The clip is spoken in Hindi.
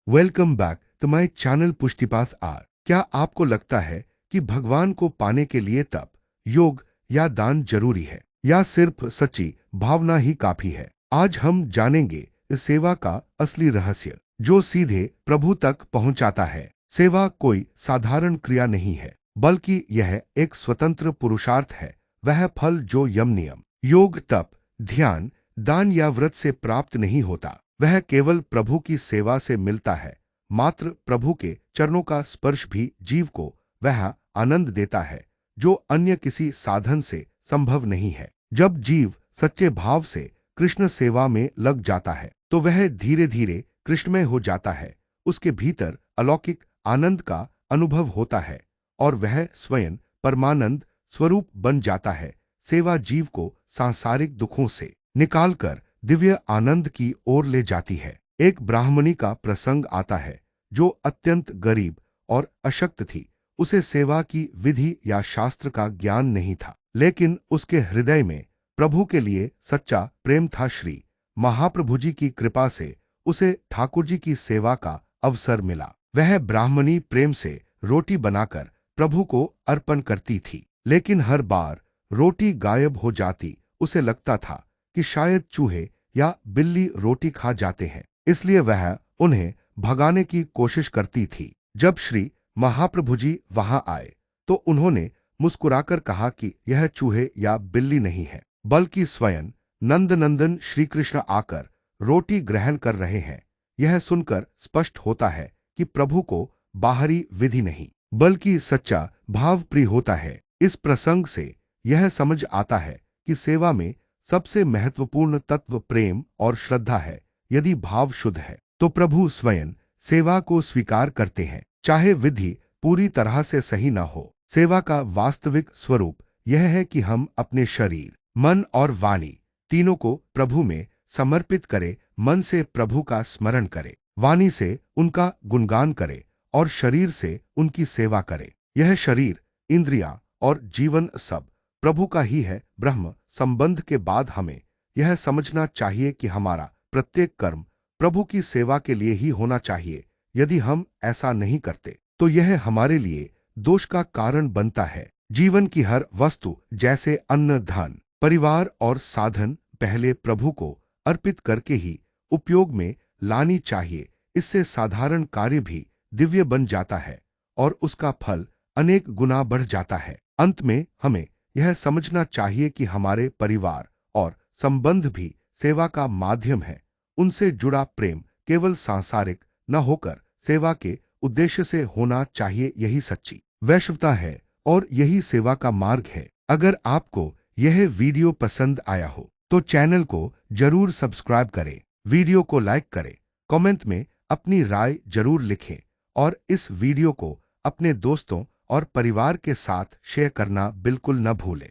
Welcome back to my channel पुष्टिपाथ आर। क्या आपको लगता है कि भगवान को पाने के लिए तप, योग या दान जरूरी है, या सिर्फ सच्ची भावना ही काफी है? आज हम जानेंगे इस सेवा का असली रहस्य, जो सीधे प्रभु तक पहुंचाता है। सेवा कोई साधारण क्रिया नहीं है, बल्कि यह एक स्वतंत्र पुरुषार्थ है। वह फल जो यम नियम, योग, तप, ध्यान, दान या व्रत से प्राप्त नहीं होता, वह केवल प्रभु की सेवा से मिलता है। मात्र प्रभु के चरणों का स्पर्श भी जीव को वह आनंद देता है जो अन्य किसी साधन से संभव नहीं है। जब जीव सच्चे भाव से कृष्ण सेवा में लग जाता है तो वह धीरे धीरे कृष्णमय हो जाता है। उसके भीतर अलौकिक आनंद का अनुभव होता है और वह स्वयं परमानंद स्वरूप बन जाता है। सेवा जीव को सांसारिक दुखों से निकालकर दिव्य आनंद की ओर ले जाती है। एक ब्राह्मणी का प्रसंग आता है जो अत्यंत गरीब और अशक्त थी। उसे सेवा की विधि या शास्त्र का ज्ञान नहीं था, लेकिन उसके हृदय में प्रभु के लिए सच्चा प्रेम था। श्री महाप्रभु जी की कृपा से उसे ठाकुर जी की सेवा का अवसर मिला। वह ब्राह्मणी प्रेम से रोटी बनाकर प्रभु को अर्पण करती थी, लेकिन हर बार रोटी गायब हो जाती। उसे लगता था कि शायद चूहे या बिल्ली रोटी खा जाते हैं, इसलिए वह उन्हें भगाने की कोशिश करती थी। जब श्री महाप्रभु जी वहां आए तो उन्होंने मुस्कुराकर कहा कि यह चूहे या बिल्ली नहीं है, बल्कि स्वयं नंदनंदन श्री कृष्ण आकर रोटी ग्रहण कर रहे हैं। यह सुनकर स्पष्ट होता है कि प्रभु को बाहरी विधि नहीं, बल्कि सच्चा भाव प्रिय होता है। इस प्रसंग से यह समझ आता है कि सेवा में सबसे महत्वपूर्ण तत्व प्रेम और श्रद्धा है। यदि भाव शुद्ध है तो प्रभु स्वयं सेवा को स्वीकार करते हैं, चाहे विधि पूरी तरह से सही न हो। सेवा का वास्तविक स्वरूप यह है कि हम अपने शरीर, मन और वाणी तीनों को प्रभु में समर्पित करें। मन से प्रभु का स्मरण करें, वाणी से उनका गुणगान करें और शरीर से उनकी सेवा करें। यह शरीर, इंद्रियां और जीवन सब प्रभु का ही है। ब्रह्म संबंध के बाद हमें यह समझना चाहिए कि हमारा प्रत्येक कर्म प्रभु की सेवा के लिए ही होना चाहिए। यदि हम ऐसा नहीं करते तो यह हमारे लिए दोष का कारण बनता है। जीवन की हर वस्तु, जैसे अन्न, धन, परिवार और साधन, पहले प्रभु को अर्पित करके ही उपयोग में लानी चाहिए। इससे साधारण कार्य भी दिव्य बन जाता है और उसका फल अनेक गुना बढ़ जाता है। अंत में हमें यह समझना चाहिए कि हमारे परिवार और संबंध भी सेवा का माध्यम है। उनसे जुड़ा प्रेम केवल सांसारिक न होकर सेवा के उद्देश्य से होना चाहिए। यही सच्ची वैष्णवता है और यही सेवा का मार्ग है। अगर आपको यह वीडियो पसंद आया हो तो चैनल को जरूर सब्सक्राइब करें, वीडियो को लाइक करें, कमेंट में अपनी राय जरूर लिखें और इस वीडियो को अपने दोस्तों और परिवार के साथ शेयर करना बिल्कुल न भूलें।